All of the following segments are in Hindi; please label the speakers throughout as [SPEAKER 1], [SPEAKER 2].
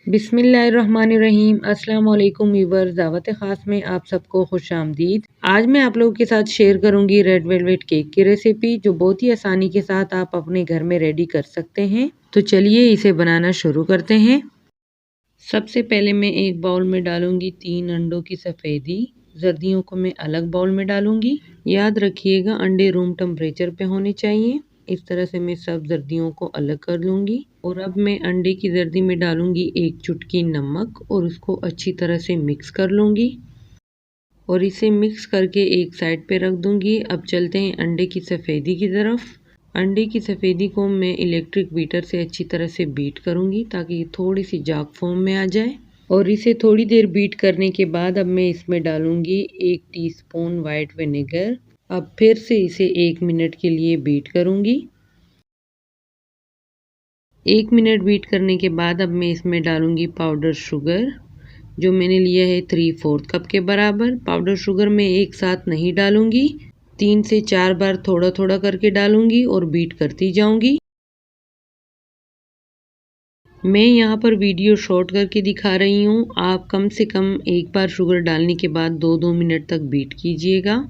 [SPEAKER 1] बिस्मिल्लाहिर्रहमानिर्रहीम। अस्सलाम वालेकुम व्यूअर्स, दावत ख़ास में आप सबको खुश आमदीद। आज मैं आप लोगों के साथ शेयर करूंगी रेड वेलवेट केक की रेसिपी, जो बहुत ही आसानी के साथ आप अपने घर में रेडी कर सकते हैं। तो चलिए इसे बनाना शुरू करते हैं। सबसे पहले मैं एक बाउल में डालूंगी 3 अंडों की सफ़ेदी। जर्दियों को मैं अलग बाउल में डालूंगी। याद रखिएगा अंडे रूम टेम्परेचर पे होने चाहिए। इस तरह से मैं सब जर्दियों को अलग कर लूंगी। और अब मैं अंडे की जर्दी में डालूंगी 1 चुटकी नमक और उसको अच्छी तरह से मिक्स कर लूंगी और इसे मिक्स करके एक साइड पे रख दूंगी। अब चलते हैं अंडे की सफ़ेदी की तरफ। अंडे की सफ़ेदी को मैं इलेक्ट्रिक बीटर से अच्छी तरह से बीट करूंगी ताकि थोड़ी सी जाग फॉर्म में आ जाए। और इसे थोड़ी देर बीट करने के बाद अब मैं इसमें डालूंगी 1 टीस्पून वाइट विनेगर। अब फिर से इसे 1 मिनट के लिए बीट करूंगी। 1 मिनट बीट करने के बाद अब मैं इसमें डालूंगी पाउडर शुगर, जो मैंने लिया है 3/4 कप के बराबर। पाउडर शुगर मैं एक साथ नहीं डालूंगी, 3 से 4 बार थोड़ा थोड़ा करके डालूंगी और बीट करती जाऊंगी। मैं यहाँ पर वीडियो शॉर्ट करके दिखा रही हूँ, आप कम से कम एक बार शुगर डालने के बाद 2-2 मिनट तक बीट कीजिएगा।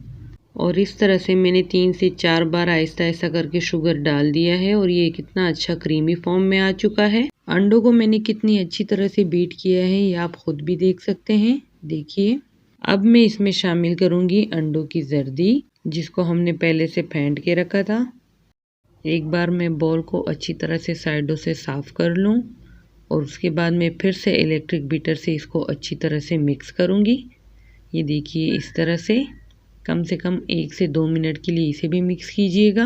[SPEAKER 1] और इस तरह से मैंने 3 से 4 बार आहिस्ता आहिस्ता करके शुगर डाल दिया है और ये कितना अच्छा क्रीमी फॉर्म में आ चुका है। अंडों को मैंने कितनी अच्छी तरह से बीट किया है ये आप खुद भी देख सकते हैं। देखिए, अब मैं इसमें शामिल करूंगी अंडों की जर्दी, जिसको हमने पहले से फेंट के रखा था। एक बार मैं बॉल को अच्छी तरह से साइडों से साफ कर लूं और उसके बाद मैं फिर से इलेक्ट्रिक बीटर से इसको अच्छी तरह से मिक्स करूंगी। ये देखिए, इस तरह से कम 1 से 2 मिनट के लिए इसे भी मिक्स कीजिएगा।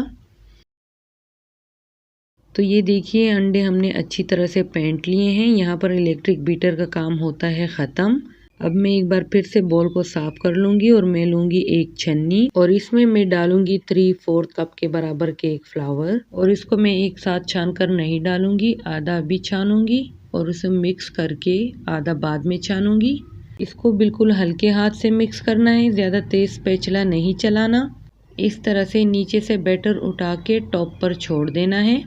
[SPEAKER 1] तो ये देखिए, अंडे हमने अच्छी तरह से फेंट लिए हैं। यहाँ पर इलेक्ट्रिक बीटर का काम होता है ख़त्म। अब मैं एक बार फिर से बॉल को साफ कर लूँगी और मैं लूँगी एक छन्नी और इसमें मैं डालूँगी 3/4 कप के बराबर केक फ्लावर और इसको मैं एक साथ छान कर नहीं डालूँगी, आधा अभी छानूँगी और उसे मिक्स करके आधा बाद में छानूँगी। इसको बिल्कुल हल्के हाथ से मिक्स करना है, ज़्यादा तेज़ स्पैचुला नहीं चलाना। इस तरह से नीचे से बैटर उठा के टॉप पर छोड़ देना है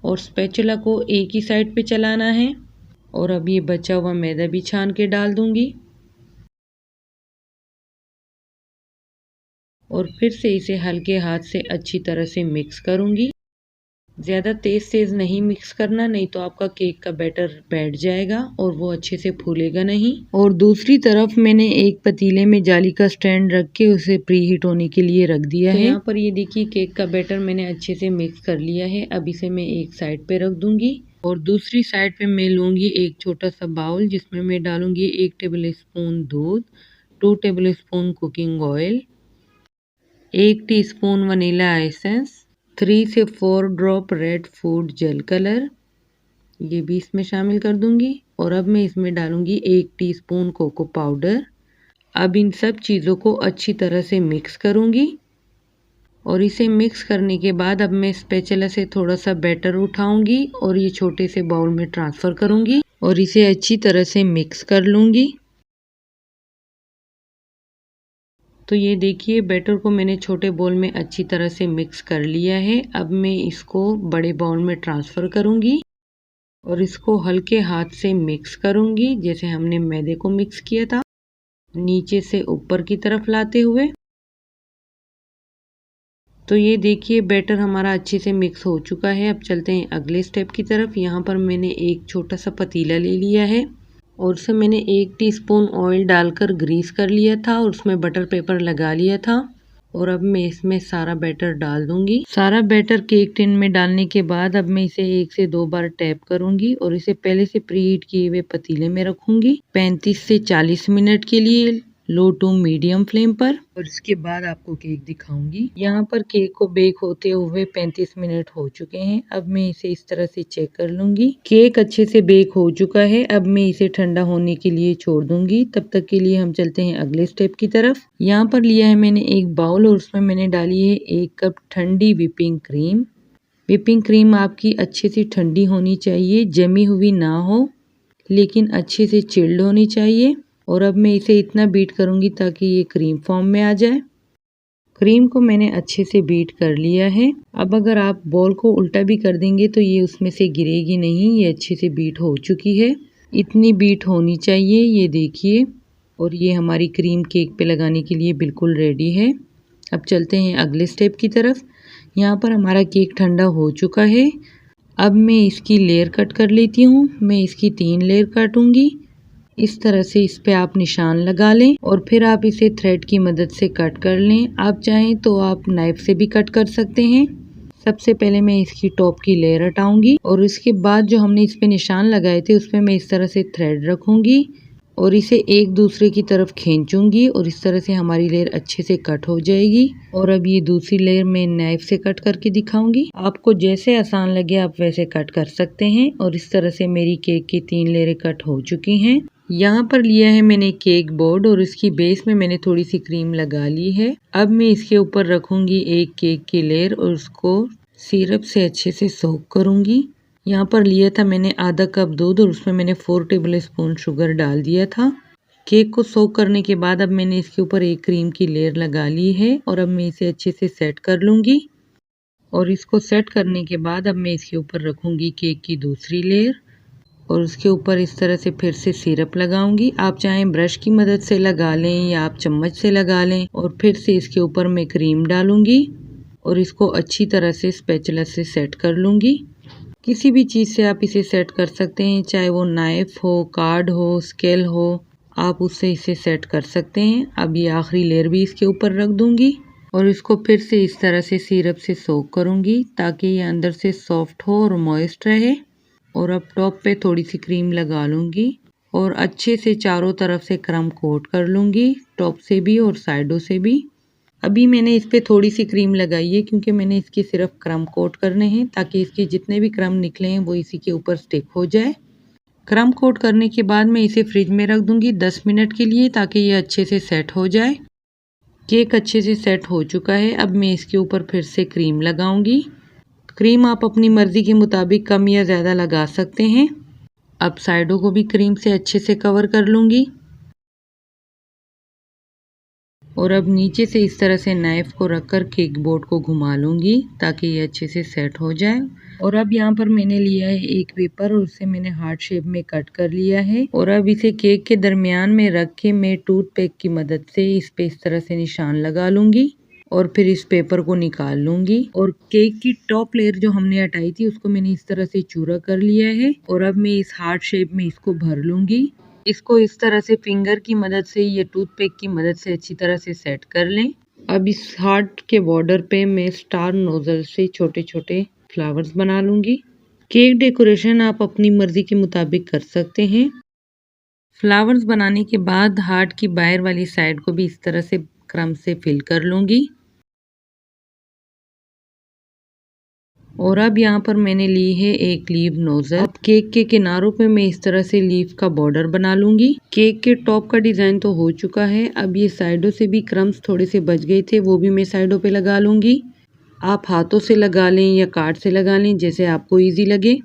[SPEAKER 1] और स्पैचुला को एक ही साइड पे चलाना है। और अब ये बचा हुआ मैदा भी छान के डाल दूंगी और फिर से इसे हल्के हाथ से अच्छी तरह से मिक्स करूंगी। ज़्यादा तेज़ नहीं मिक्स करना, नहीं तो आपका केक का बैटर बैठ जाएगा और वो अच्छे से फूलेगा नहीं। और दूसरी तरफ मैंने एक पतीले में जाली का स्टैंड रख के उसे प्री हीट होने के लिए रख दिया है। यहाँ पर ये देखिए, केक का बैटर मैंने अच्छे से मिक्स कर लिया है। अब इसे मैं एक साइड पे रख दूंगी और दूसरी साइड पे मैं लूँगी एक छोटा सा बाउल, जिसमें मैं डालूंगी 1 टेबल स्पून दूध, 2 table spoon cooking oil, 1 teaspoon vanilla essence, 3 से 4 drop red food jail colour, ये भी इसमें शामिल कर दूंगी। और अब मैं इसमें डालूंगी 1 टीस्पून कोको पाउडर। अब इन सब चीज़ों को अच्छी तरह से मिक्स करूंगी और इसे मिक्स करने के बाद अब मैं स्पैचुला से थोड़ा सा बैटर उठाऊंगी और ये छोटे से बाउल में ट्रांसफ़र करूंगी और इसे अच्छी तरह से मिक्स कर लूंगी। तो ये देखिए, बैटर को मैंने छोटे बाउल में अच्छी तरह से मिक्स कर लिया है। अब मैं इसको बड़े बाउल में ट्रांसफ़र करूंगी और इसको हल्के हाथ से मिक्स करूंगी, जैसे हमने मैदे को मिक्स किया था, नीचे से ऊपर की तरफ लाते हुए। तो ये देखिए, बैटर हमारा अच्छे से मिक्स हो चुका है। अब चलते हैं अगले स्टेप की तरफ। यहाँ पर मैंने एक छोटा सा पतीला ले लिया है और उसमें मैंने 1 टीस्पून ऑयल डालकर ग्रीस कर लिया था और उसमें बटर पेपर लगा लिया था। और अब मैं इसमें सारा बैटर डाल दूंगी। सारा बैटर केक टिन में डालने के बाद अब मैं इसे 1 से 2 बार टैप करूंगी और इसे पहले से प्रीहीट किए हुए पतीले में रखूंगी 35 से 40 मिनट के लिए लो टू मीडियम फ्लेम पर। और इसके बाद आपको केक दिखाऊंगी। यहाँ पर केक को बेक होते हुए 35 मिनट हो चुके हैं। अब मैं इसे इस तरह से चेक कर लूंगी। केक अच्छे से बेक हो चुका है। अब मैं इसे ठंडा होने के लिए छोड़ दूंगी। तब तक के लिए हम चलते हैं अगले स्टेप की तरफ। यहाँ पर लिया है मैंने एक बाउल और उसमें मैंने डाली है 1 कप ठंडी व्हिपिंग क्रीम। व्हिपिंग क्रीम आपकी अच्छे से ठंडी होनी चाहिए, जमी हुई ना हो, लेकिन अच्छे से चिल्ड होनी चाहिए। और अब मैं इसे इतना बीट करूंगी ताकि ये क्रीम फॉर्म में आ जाए। क्रीम को मैंने अच्छे से बीट कर लिया है। अब अगर आप बॉल को उल्टा भी कर देंगे तो ये उसमें से गिरेगी नहीं, ये अच्छे से बीट हो चुकी है। इतनी बीट होनी चाहिए, ये देखिए। और ये हमारी क्रीम केक पे लगाने के लिए बिल्कुल रेडी है। अब चलते हैं अगले स्टेप की तरफ। यहाँ पर हमारा केक ठंडा हो चुका है। अब मैं इसकी लेयर कट कर लेती हूँ। मैं इसकी 3 लेयर काटूंगी। इस तरह से इस पे आप निशान लगा लें और फिर आप इसे थ्रेड की मदद से कट कर लें। आप चाहें तो आप नाइफ से भी कट कर सकते हैं। सबसे पहले मैं इसकी टॉप की लेयर हटाऊंगी और इसके बाद जो हमने इस पे निशान लगाए थे उस पे मैं इस तरह से थ्रेड रखूंगी और इसे एक दूसरे की तरफ खींचूंगी और इस तरह से हमारी लेयर अच्छे से कट हो जाएगी। और अब ये दूसरी लेयर मैं नाइफ से कट करके दिखाऊंगी। आपको जैसे आसान लगे आप वैसे कट कर सकते हैं। और इस तरह से मेरी केक की 3 लेयरें कट हो चुकी हैं। यहाँ पर लिया है मैंने केक बोर्ड और इसकी बेस में मैंने थोड़ी सी क्रीम लगा ली है। अब मैं इसके ऊपर रखूंगी एक केक की लेयर और उसको सिरप से अच्छे से सोक करूंगी। यहाँ पर लिया था मैंने आधा कप दूध और उसमें मैंने 4 टेबल स्पून शुगर डाल दिया था। केक को सोक करने के बाद अब मैंने इसके ऊपर एक क्रीम की लेयर लगा ली है और अब मैं इसे अच्छे से सेट कर लूँगी। और इसको सेट करने के बाद अब मैं इसके ऊपर रखूँगी केक की दूसरी लेयर और उसके ऊपर इस तरह से फिर से सिरप लगाऊंगी। आप चाहें ब्रश की मदद से लगा लें या आप चम्मच से लगा लें। और फिर से इसके ऊपर मैं क्रीम डालूंगी और इसको अच्छी तरह से स्पैचुला से सेट कर लूँगी। किसी भी चीज़ से आप इसे सेट कर सकते हैं, चाहे वो नाइफ हो, कार्ड हो, स्केल हो, आप उससे इसे सेट कर सकते हैं। अब ये आखिरी लेयर भी इसके ऊपर रख दूंगी और इसको फिर से इस तरह से सिरप से सोक करूंगी ताकि ये अंदर से सॉफ्ट हो और मॉइस्ट रहे। और अब टॉप पे थोड़ी सी क्रीम लगा लूँगी और अच्छे से चारों तरफ से क्रम कोट कर लूँगी, टॉप से भी और साइडों से भी। अभी मैंने इस पे थोड़ी सी क्रीम लगाई है क्योंकि मैंने इसके सिर्फ क्रम कोट करने हैं ताकि इसके जितने भी क्रम निकले हैं वो इसी के ऊपर स्टिक हो जाए। क्रम कोट करने के बाद मैं इसे फ्रिज में रख दूँगी 10 मिनट के लिए ताकि ये अच्छे से सेट हो जाए। केक अच्छे से सेट हो चुका है। अब मैं इसके ऊपर फिर से क्रीम लगाऊंगी। क्रीम आप अपनी मर्ज़ी के मुताबिक कम या ज़्यादा लगा सकते हैं। अब साइडों को भी क्रीम से अच्छे से कवर कर लूँगी और अब नीचे से इस तरह से नाइफ को रखकर केक बोर्ड को घुमा लूँगी ताकि ये अच्छे से सेट हो जाए। और अब यहाँ पर मैंने लिया है एक पेपर और उसे मैंने हार्ट शेप में कट कर लिया है और अब इसे केक के दरमियान में रख के मैं टूथपिक की मदद से इस पे इस तरह से निशान लगा लूँगी और फिर इस पेपर को निकाल लूँगी। और केक की टॉप लेयर जो हमने हटाई थी उसको मैंने इस तरह से चूरा कर लिया है और अब मैं इस हार्ट शेप में इसको भर लूँगी। इसको इस तरह से फिंगर की मदद से या टूथपिक की मदद से अच्छी तरह से सेट कर लें। अब इस हार्ट के बॉर्डर पे मैं स्टार नोजल से छोटे छोटे फ्लावर्स बना लूँगी। केक डेकोरेशन आप अपनी मर्ज़ी के मुताबिक कर सकते हैं। फ्लावर्स बनाने के बाद हार्ट की बाहर वाली साइड को भी इस तरह से क्रम से फिल कर लूँगी। और अब यहाँ पर मैंने ली है एक लीव नोजल। अब केक के किनारों पे मैं इस तरह से लीफ का बॉर्डर बना लूँगी। केक के टॉप का डिज़ाइन तो हो चुका है। अब ये साइडों से भी क्रम्स थोड़े से बच गए थे, वो भी मैं साइडों पे लगा लूँगी। आप हाथों से लगा लें या कार्ड से लगा लें, जैसे आपको ईजी लगे।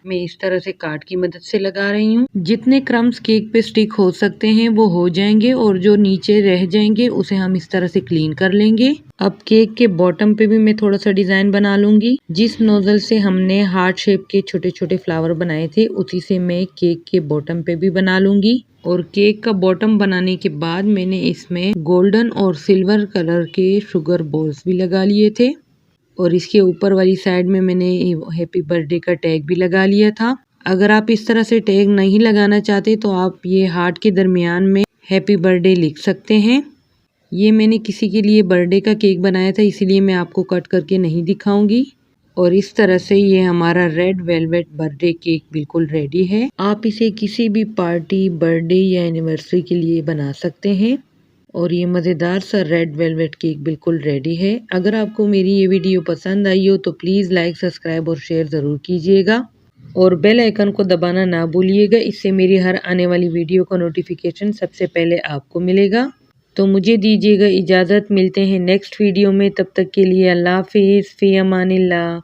[SPEAKER 1] मैं इस तरह से कार्ड की मदद से लगा रही हूँ। जितने क्रम्स केक पे स्टिक हो सकते हैं वो हो जाएंगे और जो नीचे रह जाएंगे उसे हम इस तरह से क्लीन कर लेंगे। अब केक के बॉटम पे भी मैं थोड़ा सा डिजाइन बना लूंगी। जिस नोजल से हमने हार्ट शेप के छोटे छोटे फ्लावर बनाए थे उसी से मैं केक के बॉटम पे भी बना लूंगी। और केक का बॉटम बनाने के बाद मैंने इसमें गोल्डन और सिल्वर कलर के शुगर बॉल्स भी लगा लिए थे और इसके ऊपर वाली साइड में मैंने हैप्पी बर्थडे का टैग भी लगा लिया था। अगर आप इस तरह से टैग नहीं लगाना चाहते तो आप ये हार्ट के दरमियान में हैप्पी बर्थडे लिख सकते हैं। ये मैंने किसी के लिए बर्थडे का केक बनाया था, इसीलिए मैं आपको कट करके नहीं दिखाऊंगी। और इस तरह से ये हमारा रेड वेलवेट बर्थडे केक बिल्कुल रेडी है। आप इसे किसी भी पार्टी, बर्थडे या एनिवर्सरी के लिए बना सकते हैं। और ये मज़ेदार सा रेड वेलवेट केक बिल्कुल रेडी है। अगर आपको मेरी ये वीडियो पसंद आई हो तो प्लीज़ लाइक, सब्सक्राइब और शेयर ज़रूर कीजिएगा और बेल आइकन को दबाना ना भूलिएगा। इससे मेरी हर आने वाली वीडियो का नोटिफिकेशन सबसे पहले आपको मिलेगा। तो मुझे दीजिएगा इजाज़त, मिलते हैं नेक्स्ट वीडियो में। तब तक के लिए अल्लाह हाफिज़, फ़ी अमानिल्लाह।